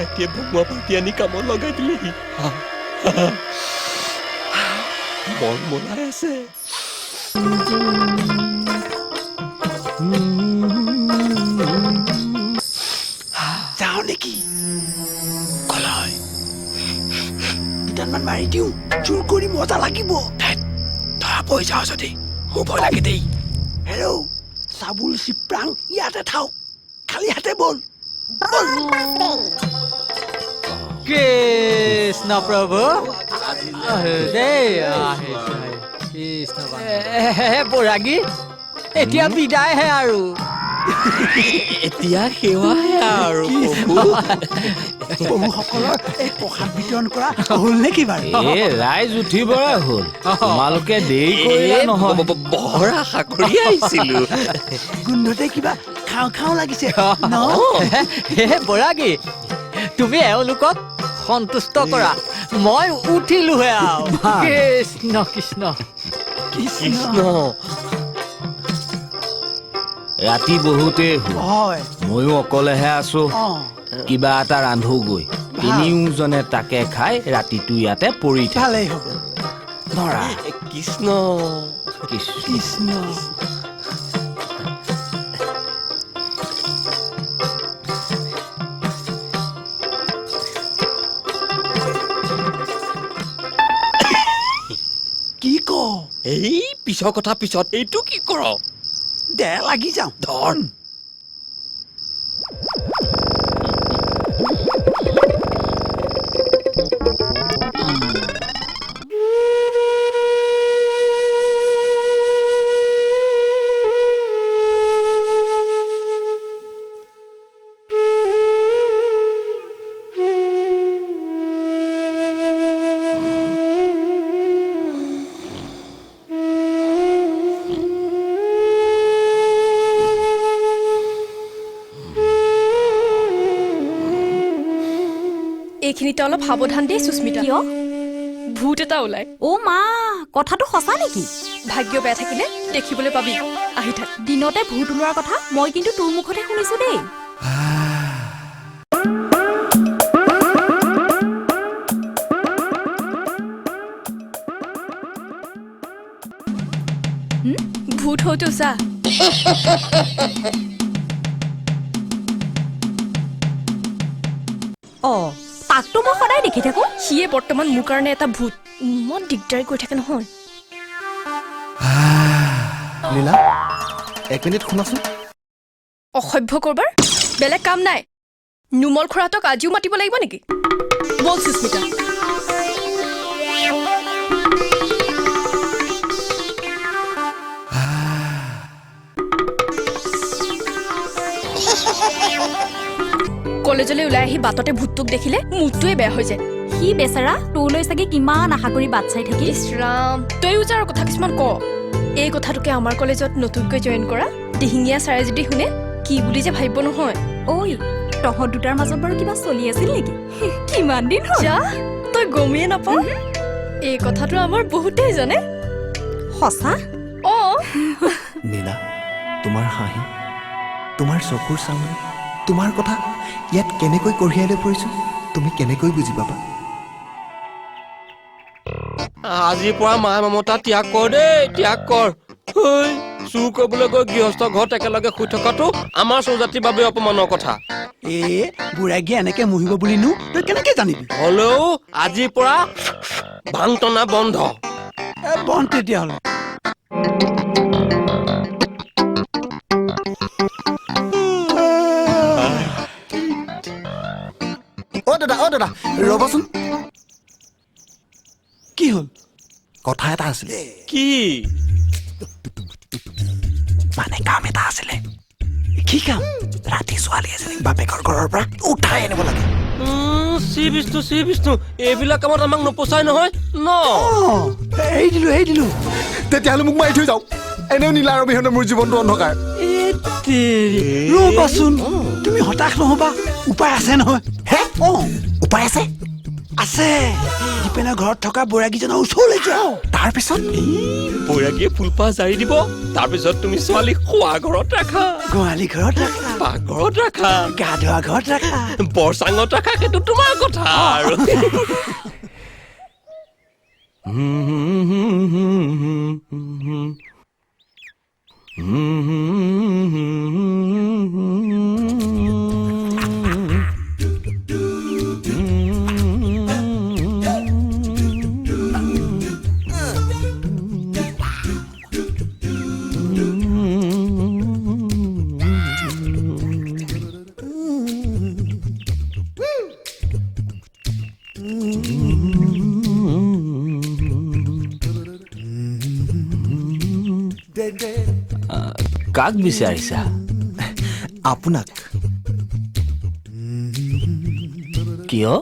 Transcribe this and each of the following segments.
ভাইটিয়ে ভঙুৱা পাতি আনি কামত লগাই দিলেহি মন মলাই আছে যাওঁ নেকি কলয় দুটানমান মাৰি দিওঁ চুৰ কৰি মজা লাগিব ধৰা পৰি যাওঁ যদি মোৰ ভয় লাগে দেই হেৰৌ চাবুল চিপ্ৰাং ইয়াতে থাওক খালি হাতে বল কৃষ্ণ প্ৰভু বৰাগী এতিয়া বিদায়হে আৰু এতিয়া সেৱাহে আৰু প্ৰভুসকলৰ এই প্ৰসাদ বিতৰণ কৰা হ'ল নেকি বাৰু ৰাইজ উঠিবৰে হ'ল তোমালোকে দেৰি কৰিলা নহয় বৰ আশা কৰি আহিছিলো গোন্ধতে কিবা খাওঁ খাওঁ লাগিছে ন বৰাগী তুমি এওঁলোকক সন্তুষ্ট কৰা মই উঠিলোহে আৰু কৃষ্ণ কৃষ্ণ কৃষ্ণ ৰাতি বহুতেই হ'ল হয় ময়ো অকলেহে আছো কিবা এটা ৰান্ধোগৈ তিনিওজনে তাকে খাই ৰাতিটো ইয়াতে পৰি থাকে ভালেই হ'ব ধৰা কৃষ্ণ কৃষ্ণ কি ক এই পিছৰ কথা পিছত এইটো কি কৰ দে লাগি যাওঁ ধৰ এইখিনিতে অলপ সাৱধান দেই সুস্মিতা কিয় ভূত এটা ওলাই অ' মা কথাটো সঁচা নেকি ভাগ্য বেয়া থাকিলে দেখিবলৈ পাবি আহি থাক দিনতে ভূত ওলোৱাৰ কথা মই কিন্তু তোৰ মুখতে শুনিছো দেই ভূত হওঁতো চা অ' তাকতো মই সদায় দেখি থাকো সিয়ে বৰ্তমান মোৰ কাৰণে এটা ভূত ইমান দিগদাৰী কৰি থাকে নহয় লীলা এক মিনিট শুনাচোন অসভ্য কৰবাৰ বেলেগ কাম নাই নুমল খুৰাহঁতক আজিও মাতিব লাগিব নেকি বল সুস্মিতা কলেজলৈ ওলাই আহি বাটতে ভূতটোক দেখিলে মুডটোৱে বেয়া হৈ যায় সি বেচেৰা তোৰলৈ চাগে কিমান আশা কৰি বাট চাই থাকি ইছ ৰাম তইও যাৰ কথা কিছুমান ক এই কথাটোকে আমাৰ কলেজত নতুনকৈ জইন কৰা দিহিঙীয়া ছাৰে যদি শুনে কি বুলি যে ভাবিব নহয় ঐ তহঁত দুটাৰ মাজত বাৰু কিবা চলি আছিল নেকি কিমান দিন হ'ল যা তই গমেই নাপাৱ এই কথাটো আমাৰ বহুতেই জানে সঁচা অঁ নীলা তোমাৰ হাঁহি তোমাৰ চকুৰ চাউনি তোমাৰ কথা ইয়াত কেনেকৈ কঢ়িয়াই লৈ ফুৰিছো তুমি কেনেকৈ বুজি পাবা আজিৰ পৰা মায়ে মমতা ত্যাগ কৰ দেই ত্যাগ কৰ চুৰ কৰিবলৈ গৈ গৃহস্থ ঘৰত একেলগে শুই থকাটো আমাৰ চৌজাতিৰ বাবে অপমানৰ কথা বুঢ়াগীয়ে এনেকে মুহিব বুলিনো তই কেনেকে জানিবি হলেও আজিৰ পৰা ভাং টনা বন্ধ বন্ধ তেতিয়াহ'লে অ' দাদা ৰ'বচোন কি হ'ল কথা এটা আছিলে কি মানে কাম এটা আছিলে কি কাম ৰাতি ছোৱালী এজনীক বাপেকৰ ঘৰৰ পৰা উঠাই আনিব লাগে শ্ৰী বিষ্ণু এইবিলাক কামত আমাক নপচাই নহয় ন এৰি দিলো তেতিয়াহ'লে মোক মাৰি থৈ যাওক এনেও নীলা আৰু বিহনে মোৰ জীৱনটো অন্ধকাৰ ৰ'বাচোন তুমি হতাশ নহবা উপায় আছে নহয় হে উপায় আছে আছে দীপেনৰ ঘৰত থকা বৈৰাগীজনৰ ওচৰলৈ যাওঁ তাৰপিছত বৈৰাগীয়ে ফুলপাহ জাৰি দিব তাৰপিছত তুমি ছোৱালীক খোৱা ঘৰত ৰাখা গোহালি ঘৰত ৰাখা পাকঘৰত ৰাখা গা ধোৱা ঘৰত ৰাখা বৰচাঙত ৰাখা সেইটো তোমাৰ কথা আৰু কাক বিচাৰিছা আপোনাক কিয়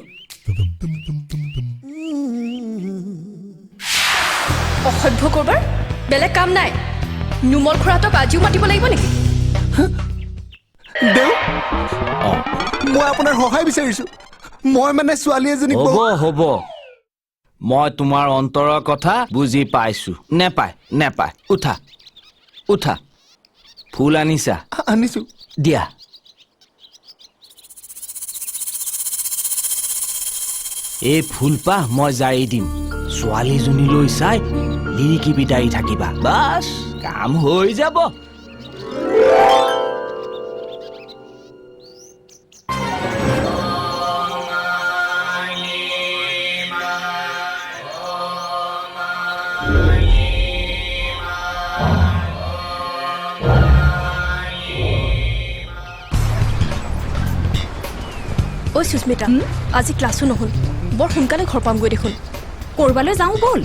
অসভ্য কৰবাৰ বেলেগ কাম নাই নুমল খুৰাহঁতক আজিও মাতিব লাগিব নেকি দেউ মই আপোনাৰ সহায় বিচাৰিছো মই মানে ছোৱালী এজনীক হ'ব হ'ব মই তোমাৰ অন্তৰৰ কথা বুজি পাইছো নেপায় উঠা উঠা ফুল আনিছা আনিছো দিয়া এই ফুলপাহ মই জাৰি দিম ছোৱালীজনীলৈ চাই লিৰিকি বিদাৰি থাকিবা বাছ কাম হৈ যাব ঐ সুস্মিতা আজি ক্লাছো নহ'ল বৰ সোনকালে ঘৰ পামগৈ দেখোন কৰবালৈ যাওঁ ব'ল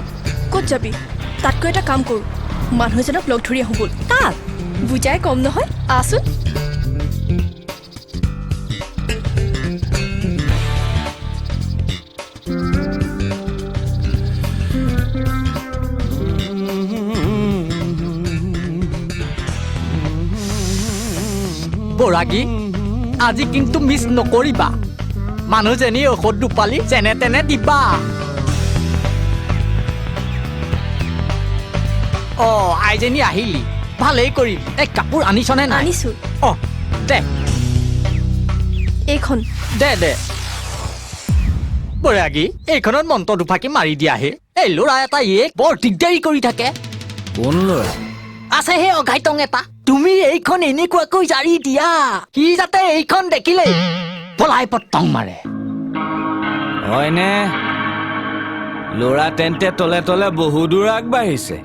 ক'ত যাবি তাতকৈ এটা কাম কৰোঁ মানুহ এজনক লগ ধৰি আহোঁ ব'ল কাক বুজাই কম নহয় আচোন বৰাগী আজি কিন্তু মিছ নকৰিবা মানুহজনী ঔষধ দুপালি যেনে তেনে দিবা আইজনী আহিলি ভালেই কৰিল এই কাপোৰ আনিছনে নাই আনিছোঁ দে এইখন দে বৰাগী এইখনত মন্ত্ৰ দুফাকি মাৰি দিয়াহে এই ল'ৰা এটা ইয়েক বৰ দিগদাৰী কৰি থাকে কোন ল'ৰা আছে হে অঘাইটং এটা তুমি এইখন এনেকুৱাকৈ জাৰি দিয়া সি যাতে এইখন দেখিলে পলাই পটং মাৰে হয়নে ল'ৰা তেন্তে তলে তলে বহু দূৰ আগবাঢ়িছে